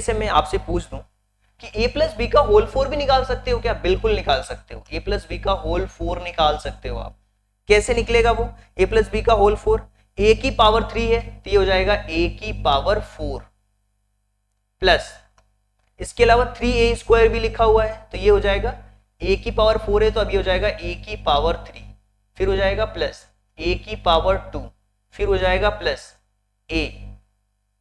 से मैं आपसे पूछ दूं कि a प्लस बी का होल 4 भी निकाल सकते हो क्या, बिल्कुल निकाल सकते हो। a प्लस बी का होल 4 निकाल सकते हो आप। कैसे निकलेगा वो, a प्लस बी का होल 4, a की पावर 3 है तो ये हो जाएगा a की पावर 4 प्लस, इसके अलावा 3a स्क्वायर भी लिखा हुआ है तो ये हो जाएगा a की पावर 4 है तो अभी हो जाएगा a की पावर 3, फिर हो जाएगा प्लस a की पावर 2, फिर हो जाएगा प्लस a।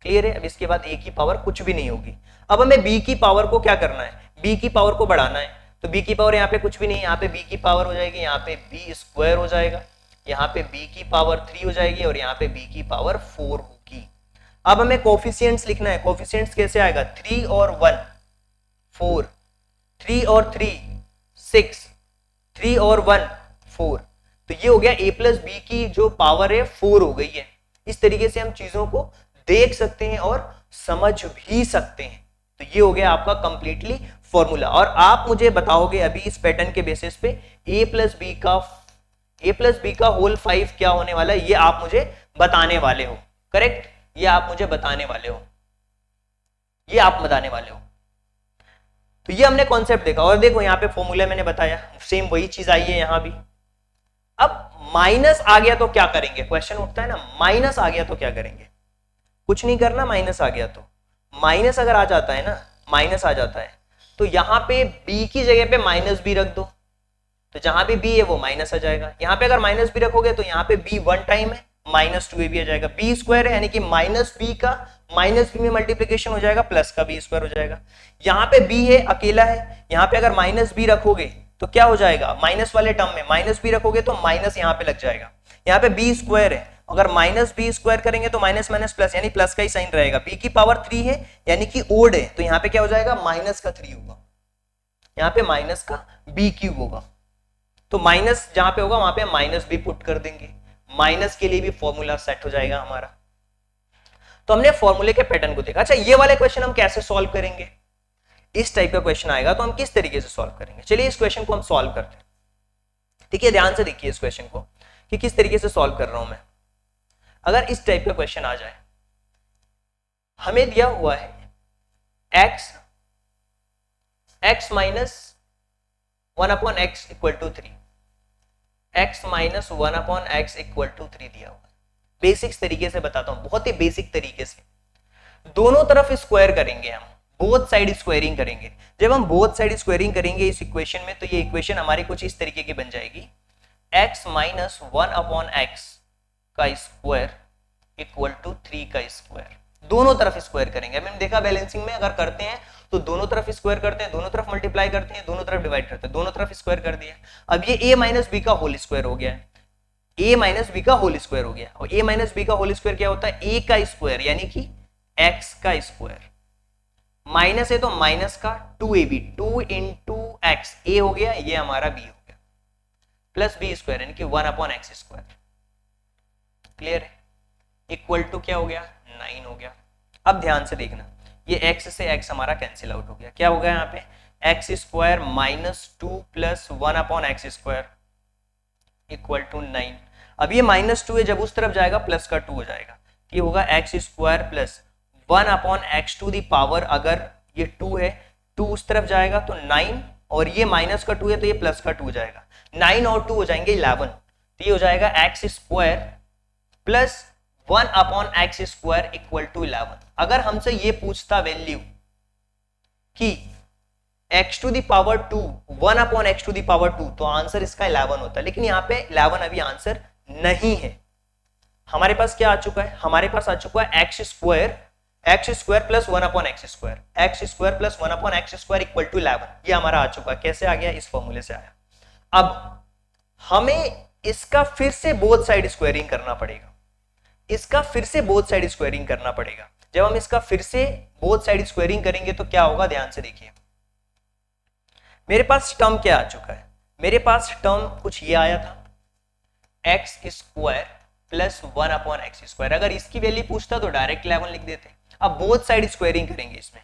क्लियर है। अब इसके बाद a की पावर कुछ भी नहीं होगी। अब हमें b की पावर को क्या करना है, b की पावर को बढ़ाना है, तो b की पावर यहाँ पे कुछ भी नहीं है, यहाँ पे b की पावर हो जाएगी, यहाँ पे b स्क्वायर हो जाएगा, यहाँ पे b की पावर 3 हो जाएगी और यहाँ पे b की पावर 4 होगी। अब हमें कोफिशिएंट्स लिखना है। कोफिशिएंट्स कैसे आएगा, 3 और 1 4, 3 और 3 6, 3 और 1 4, तो ये हो गया a प्लस बी की जो पावर है 4 हो गई है। इस तरीके से हम चीजों को देख सकते हैं और समझ भी सकते हैं। तो ये हो गया आपका कंप्लीटली फॉर्मूला। और आप मुझे बताओगे अभी इस पैटर्न के बेसिस पे a प्लस बी का होल 5 क्या होने वाला है, ये आप मुझे बताने वाले हो। करेक्ट, ये आप मुझे बताने वाले हो, ये आप बताने वाले हो। तो ये हमने कॉन्सेप्ट देखा। और देखो यहाँ पे फॉर्मूला मैंने बताया, सेम वही चीज आई है यहां भी। अब माइनस आ गया तो क्या करेंगे, क्वेश्चन उठता है ना, माइनस आ गया तो क्या करेंगे, कुछ नहीं करना। माइनस आ गया तो, माइनस अगर आ जाता है ना, माइनस आ जाता है तो यहां पे b की जगह पे माइनस b रख दो, तो जहां पे b है वो माइनस आ जाएगा। यहां पे अगर माइनस b रखोगे तो यहाँ पे b 1 टाइम है, माइनस 2ab आ जाएगा। b स्क्वायर है यानी कि माइनस b का माइनस b में मल्टीप्लीकेशन हो जाएगा, प्लस का b स्क्वायर हो जाएगा। यहाँ पे b है, अकेला है, यहाँ पे अगर माइनस b रखोगे तो क्या हो जाएगा, माइनस वाले टर्म में माइनस b रखोगे तो माइनस यहाँ पे लग जाएगा। यहाँ पे b स्क्वायर है, अगर माइनस बी स्क्वायर करेंगे तो माइनस माइनस प्लस यानी प्लस का ही साइन रहेगा। b की पावर 3 है यानी कि ओड है, तो यहाँ पे क्या हो जाएगा, माइनस का 3 होगा, यहाँ पे माइनस का b क्यूब होगा। तो माइनस जहां पे होगा वहां पे माइनस भी पुट कर देंगे, माइनस के लिए भी फॉर्मूला सेट हो जाएगा हमारा। तो हमने फॉर्मूले के पैटर्न को देखा। अच्छा, ये वाले क्वेश्चन हम कैसे सॉल्व करेंगे, इस टाइप का क्वेश्चन आएगा तो हम किस तरीके से सॉल्व करेंगे। चलिए इस क्वेश्चन को हम सॉल्व करते हैं। ठीक है, ध्यान से देखिए इस क्वेश्चन को कि किस तरीके से सॉल्व कर रहा हूं मैं। अगर इस टाइप का क्वेश्चन आ जाए, हमें दिया हुआ है x minus 1 upon x equal to 3, x minus 1 upon x equal to 3 दिया हुआ है। बेसिक्स तरीके से बताता हूं, बहुत ही बेसिक तरीके से। दोनों तरफ स्क्वायर करेंगे हम, बोथ साइड स्क्वायरिंग करेंगे। जब हम बोथ साइड स्क्वायरिंग करेंगे इस इक्वेशन में, तो ये इक्वेशन हमारी कुछ इस तरीके की बन जाएगी, x माइनस 1 अपॉन x का स्क्वायर इक्वल टू 3 का स्क्वायर। दोनों तरफ स्क्वायर करेंगे। हमने देखा बैलेंसिंग में अगर करते हैं तो दोनों तरफ स्क्वायर करते हैं, दोनों तरफ मल्टीप्लाई करते हैं, दोनों तरफ डिवाइड करते हैं, दोनों तरफ स्क्वायर कर दिया। अब ये a माइनस बी का होल स्क्वायर हो गया है, a माइनस बी का होल स्क्वायर हो गया। और a माइनस बी का होल स्क्वायर क्या होता है? a का स्क्वायर यानी कि x का स्क्वायर, माइनस है तो माइनस का 2ab, 2 इंटू एक्स, a हो गया, ये हमारा b हो गया, प्लस बी स्क्वायर यानी कि 1 अपॉन एक्स स्क्वायर। क्लियर है? इक्वल टू क्या हो गया? 9 हो गया। अब ध्यान से देखना, ये x से x हमारा कैंसिल आउट हो गया। क्या हो गया यहाँ पे? X square minus 2 plus 1 upon x square equal to 9। अब ये माइनस 2 है, जब उस तरफ जाएगा प्लस का 2 हो जाएगा, ये होगा x square plus 1 upon x to the power, अगर ये 2 है 2 उस तरफ जाएगा तो 9, और ये माइनस का 2 है तो ये प्लस का 2 हो जाएगा, 9 और 2 हो जाएंगे 11, तो ये हो जाएगा x square plus 1 upon x square equal to 11। अगर हमसे ये पूछता वैल्यू कि x to the power 2 1 upon x to the power 2, तो आंसर इसका 11 होता है, लेकिन यहाँ पे 11 अभी आंसर नहीं है। हमारे पास क्या आ चुका है? हमारे पास आ चुका है x square plus 1 upon x square, x square plus 1 upon x square equal to 11, ये हमारा आ चुका है। कैसे आ गया? इस फॉर्मूले से आया। अब हमें इसका फिर से बोथ साइड स्क्वायरिंग करना पड़ेगा, इसका फिर से बोथ साइड स्क्वायरिंग करना पड़ेगा। जब हम इसका फिर से बोथ साइड स्क्वायरिंग करेंगे तो क्या होगा? ध्यान से देखिए, मेरे पास टर्म क्या आ चुका है? मेरे पास टर्म कुछ ये आया था x square plus 1 upon x square. अगर इसकी वैल्यू पूछता तो डायरेक्ट 11 लिख देते। अब बोथ साइड स्क्वायरिंग करेंगे इसमें,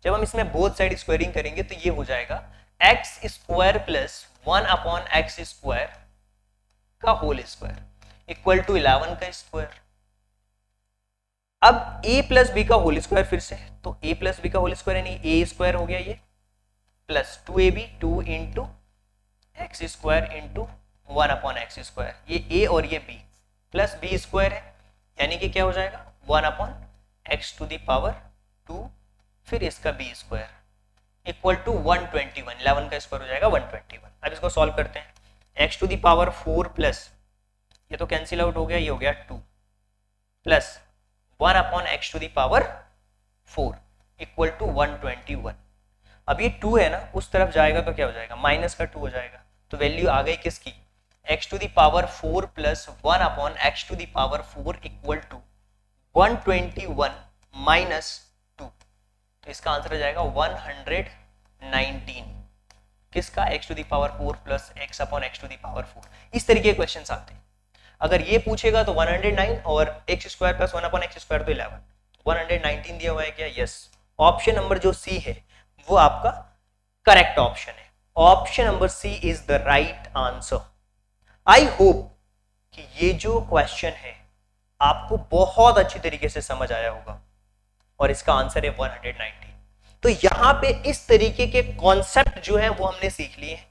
जब हम इसमें बोथ साइड स्क्वायरिंग करेंगे तो ये हो जाएगा x square plus 1 upon x square का होल स्क्वायर इक्वल टू 11 का स्क्वायर। अब a प्लस बी का होल स्क्वायर फिर से, तो a प्लस बी का होल स्क्वायर यानी a स्क्वायर हो गया ये, plus 2ab 2 into x square into 1 upon x square, ये a और ये b, प्लस b स्क्वायर है यानी कि क्या हो जाएगा? 1 upon x to the power 2 फिर इसका b स्क्वायर इक्वल टू 121, 11 का स्क्वायर हो जाएगा 121। अब इसको सॉल्व करते हैं, x to the power 4 plus ये तो कैंसिल आउट हो गया, ये हो गया 2 plus 1 upon x to the power 4 equal to 121। अब ये 2 है ना, उस तरफ जाएगा तो क्या हो जाएगा? माइनस का 2 हो जाएगा, तो वैल्यू आ गई किसकी? X to the power 4 plus 1 upon x to the power 4 equal to 121 minus 2, तो इसका आंसर हो जाएगा 119। किसका? X to the power 4 plus x upon x to the power 4। इस तरीके के क्वेश्चन आते हैं। अगर ये पूछेगा तो 109 और x square plus 1 upon x square तो 11, 119 दिया हुआ है क्या? यस। ऑप्शन नंबर जो सी है वो आपका करेक्ट ऑप्शन है। Option number C is the right answer. I hope कि ये जो क्वेश्चन है आपको बहुत अच्छी तरीके से समझ आया होगा और इसका आंसर है 190। तो यहां पे इस तरीके के कॉन्सेप्ट जो है वो हमने सीख लिए हैं।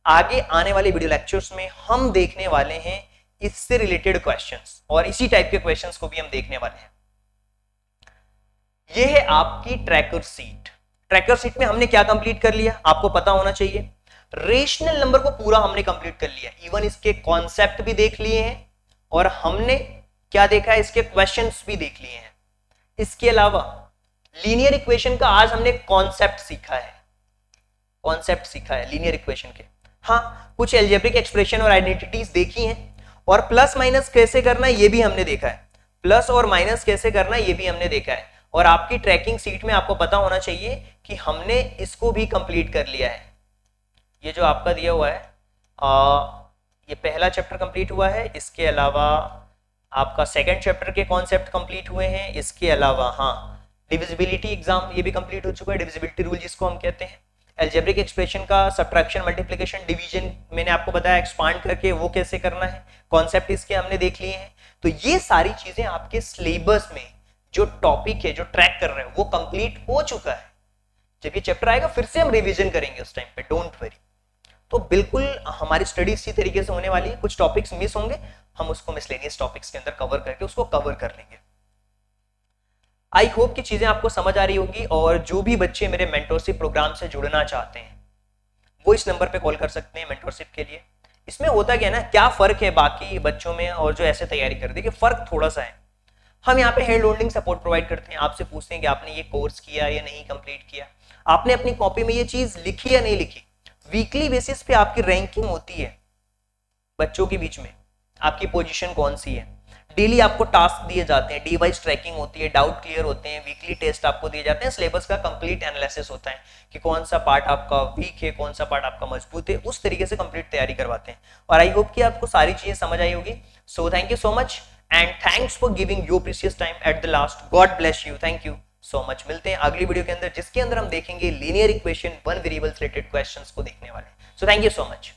आगे आने वाले वीडियो लेक्चर्स में हम देखने वाले हैं इससे रिलेटेड क्वेश्चंस, और इसी टाइप के क्वेश्चंस को भी हम देखने वाले हैं। यह है आपकी ट्रैकर सीट। ट्रैकर सीट में हमने क्या कंप्लीट कर लिया आपको पता होना चाहिए। रेशनल नंबर को पूरा हमने कंप्लीट कर लिया, इवन इसके कॉन्सेप्ट भी देख लिए हैं और हमने क्या देखा है, इसके क्वेश्चंस भी देख लिए हैं। इसके अलावा लीनियर इक्वेशन का आज हमने कॉन्सेप्ट सीखा है लीनियर इक्वेशन के। हाँ, कुछ एल्जेब्रिक एक्सप्रेशन और आइडेंटिटीज देखी हैं, और प्लस माइनस कैसे करना है ये भी हमने देखा है, प्लस और माइनस कैसे करना है ये भी हमने देखा है। और आपकी ट्रैकिंग सीट में आपको पता होना चाहिए कि हमने इसको भी कंप्लीट कर लिया है। ये जो आपका दिया हुआ है ये पहला चैप्टर कंप्लीट हुआ है, इसके अलावा आपका सेकंड चैप्टर के कॉन्सेप्ट कंप्लीट हुए हैं, इसके अलावा हाँ डिविजिबिलिटी एग्जाम ये भी कंप्लीट हो चुका है, डिविजिबिलिटी रूल जिसको हम कहते हैं। एल्जेब्रिक एक्सप्रेशन का सब्ट्रैक्शन, मल्टीप्लिकेशन, डिवीजन मैंने आपको बताया एक्सपांड करके वो कैसे करना है, कॉन्सेप्ट इसके हमने देख लिए हैं। तो ये सारी चीजें आपके सिलेबस में जो टॉपिक है जो ट्रैक कर रहे हैं वो कंप्लीट हो चुका है। जब ये चैप्टर आएगा फिर से हम रिवीजन करेंगे उस टाइम पे, डोंट वरी। तो बिल्कुल हमारी स्टडी इसी तरीके से होने वाली है। कुछ टॉपिक्स मिस होंगे, हम उसको मिसलेनियस टॉपिक्स के अंदर कवर करके उसको कवर कर लेंगे। आई होप कि चीजें आपको समझ आ रही होगी, और जो भी बच्चे मेरे मेंटरशिप प्रोग्राम से जुड़ना चाहते हैं वो इस नंबर पे कॉल कर सकते हैं मेंटरशिप के लिए। इसमें होता क्या है ना, क्या फर्क है बाकी बच्चों में और जो ऐसे तैयारी कर देखिए फर्क थोड़ा सा है। हम यहाँ पे हैंड होल्डिंग सपोर्ट प्रोवाइड करते हैं, आपसे पूछते हैं कि आपने ये कोर्स किया या नहीं कंप्लीट किया, आपने अपनी कॉपी में ये चीज लिखी या नहीं लिखी। वीकली बेसिस पे आपकी रैंकिंग होती है बच्चों के बीच में, आपकी पोजीशन कौन सी है। डेली आपको टास्क दिए जाते हैं, डी वाइज ट्रैकिंग होती है, डाउट क्लियर होते हैं, वीकली टेस्ट आपको दिए जाते हैं, सिलेबस का कंप्लीट एनालिसिस होता है कि कौन सा पार्ट आपका वीक है, कौन सा पार्ट आपका मजबूत है, उस तरीके से कंप्लीट तैयारी करवाते हैं। और आई होप कि आपको सारी चीजें समझ आई होगी। So thank you so much and thanks for giving your precious time at the last. God bless you, thank you so much. मिलते हैं अगली वीडियो के अंदर जिसके अंदर हम देखेंगे linear equation one variable related questions को देखने वाले। So thank you so much.